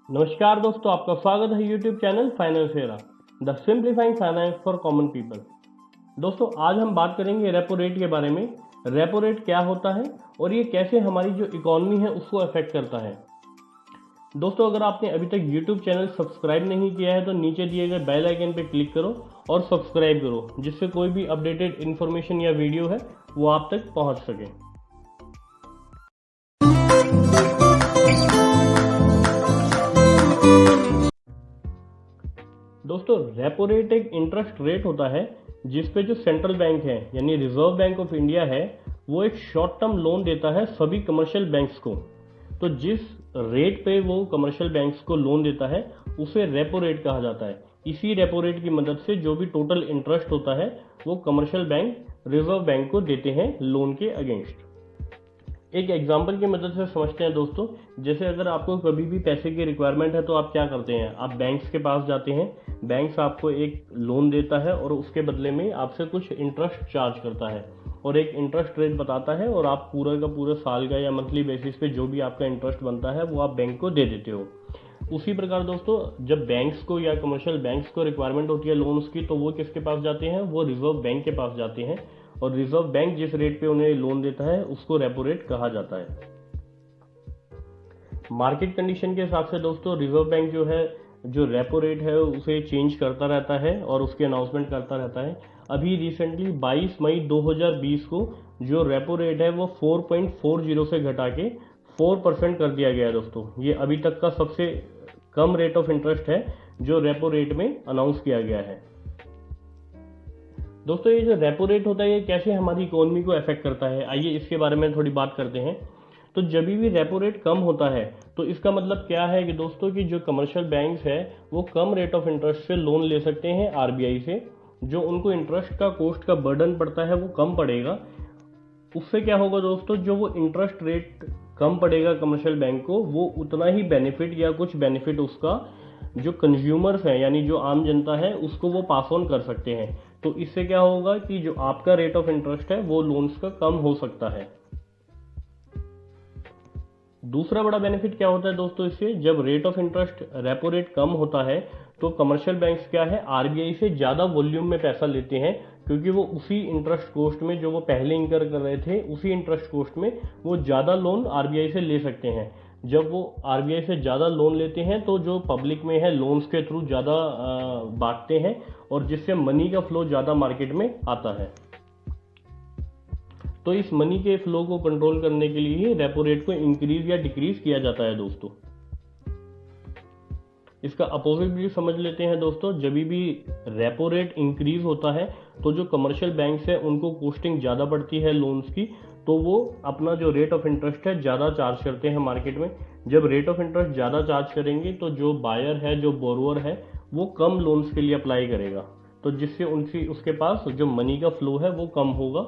नमस्कार दोस्तों, आपका स्वागत है YouTube channel finance Hera, the simplifying finance for common people. दोस्तों, आज हम बात करेंगे रेपो रेट के बारे में। रेपो रेट क्या होता है और ये कैसे हमारी जो इकोनॉमी है उसको अफेक्ट करता है। दोस्तों, अगर आपने अभी तक यूट्यूब चैनल सब्सक्राइब नहीं किया है तो नीचे दिए गए बेल आइकन पर क्लिक करो और सब्सक्राइब करो, जिससे कोई भी अपडेटेड इन्फॉर्मेशन या वीडियो है वो आप तक पहुँच सके। दोस्तों, रेपो रेट एक इंटरेस्ट रेट होता है जिसपे जो सेंट्रल बैंक है यानी रिजर्व बैंक ऑफ इंडिया है वो एक शॉर्ट टर्म लोन देता है सभी कमर्शियल बैंक्स को। तो जिस रेट पे वो कमर्शियल बैंक्स को लोन देता है उसे रेपो रेट कहा जाता है। इसी रेपो रेट की मदद से जो भी टोटल इंटरेस्ट होता है वो कमर्शियल बैंक रिजर्व बैंक को देते हैं लोन के अगेंस्ट। एक एग्जाम्पल की मदद से समझते हैं दोस्तों। जैसे अगर आपको कभी भी पैसे की रिक्वायरमेंट है तो आप क्या करते हैं, आप बैंक्स के पास जाते हैं। बैंक्स आपको एक लोन देता है और उसके बदले में आपसे कुछ इंटरेस्ट चार्ज करता है और एक इंटरेस्ट रेट बताता है, और आप पूरा का पूरा साल का या मंथली बेसिस पे जो भी आपका इंटरेस्ट बनता है वो आप बैंक को दे देते हो। उसी प्रकार दोस्तों, जब बैंक्स को या कमर्शियल बैंक्स को रिक्वायरमेंट होती है लोन्स की तो वो किसके पास जाते हैं, वो रिजर्व बैंक के पास जाते हैं। और रिजर्व बैंक जिस रेट पे उन्हें लोन देता है उसको रेपो रेट कहा जाता है। मार्केट कंडीशन के हिसाब से दोस्तों रिजर्व बैंक जो है, जो रेपो रेट है उसे चेंज करता रहता है और उसके अनाउंसमेंट करता रहता है। अभी रिसेंटली 22 मई 2020 को जो रेपो रेट है वो 4.40 से घटा के 4% कर दिया गया है। दोस्तों, ये अभी तक का सबसे कम रेट ऑफ इंटरेस्ट है जो रेपो रेट में अनाउंस किया गया है। दोस्तों, ये जो रेपो रेट होता है ये कैसे हमारी इकोनॉमी को अफेक्ट करता है, आइए इसके बारे में थोड़ी बात करते हैं। तो जब भी रेपो रेट कम होता है तो इसका मतलब क्या है कि दोस्तों कि जो कमर्शियल बैंक्स है वो कम रेट ऑफ इंटरेस्ट से लोन ले सकते हैं आरबीआई से। जो उनको इंटरेस्ट का कॉस्ट का बर्डन पड़ता है वो कम पड़ेगा। उससे क्या होगा दोस्तों, जो वो इंटरेस्ट रेट कम पड़ेगा कमर्शियल बैंक को, वो उतना ही बेनिफिट या कुछ बेनिफिट उसका जो कंज्यूमर्स हैं यानी जो आम जनता है उसको वो पास ऑन कर सकते हैं। तो इससे क्या होगा कि जो आपका रेट ऑफ इंटरेस्ट है वो लोन्स का कम हो सकता है। दूसरा बड़ा बेनिफिट क्या होता है दोस्तों, इससे जब rate of interest repo rate कम होता है तो कमर्शियल बैंक्स क्या है, आरबीआई से ज़्यादा वॉल्यूम में पैसा लेते हैं, क्योंकि वो उसी इंटरेस्ट कॉस्ट में जो वो पहले इंकर कर रहे थे उसी इंटरेस्ट कॉस्ट में वो ज़्यादा लोन आरबीआई से ले सकते हैं। जब वो आरबीआई से ज़्यादा लोन लेते हैं तो जो पब्लिक में है लोन्स के थ्रू ज़्यादा बांटते हैं और जिससे मनी का फ्लो ज़्यादा मार्केट में आता है। तो इस मनी के फ्लो को कंट्रोल करने के लिए रेपो रेट को इंक्रीज या डिक्रीज किया जाता है दोस्तों। इसका अपोजिट भी समझ लेते हैं दोस्तों। जब भी रेपो रेट इंक्रीज होता है तो जो कमर्शियल बैंक्स है उनको कॉस्टिंग ज़्यादा पड़ती है लोन्स की, तो वो अपना जो रेट ऑफ इंटरेस्ट है ज़्यादा चार्ज करते हैं मार्केट में। जब रेट ऑफ इंटरेस्ट ज़्यादा चार्ज करेंगे तो जो बायर है, जो बोरोअर है, वो कम लोन्स के लिए अप्लाई करेगा, तो जिससे उनकी उसके पास जो मनी का फ्लो है वो कम होगा।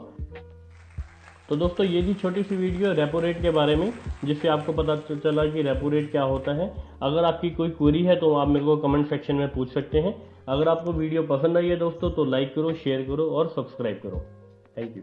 तो दोस्तों, ये थी छोटी सी वीडियो रेपो रेट के बारे में, जिससे आपको पता चला कि रेपो रेट क्या होता है। अगर आपकी कोई क्वेरी है तो आप मेरे को कमेंट सेक्शन में पूछ सकते हैं। अगर आपको वीडियो पसंद आई है दोस्तों तो लाइक करो, शेयर करो और सब्सक्राइब करो। Thank you.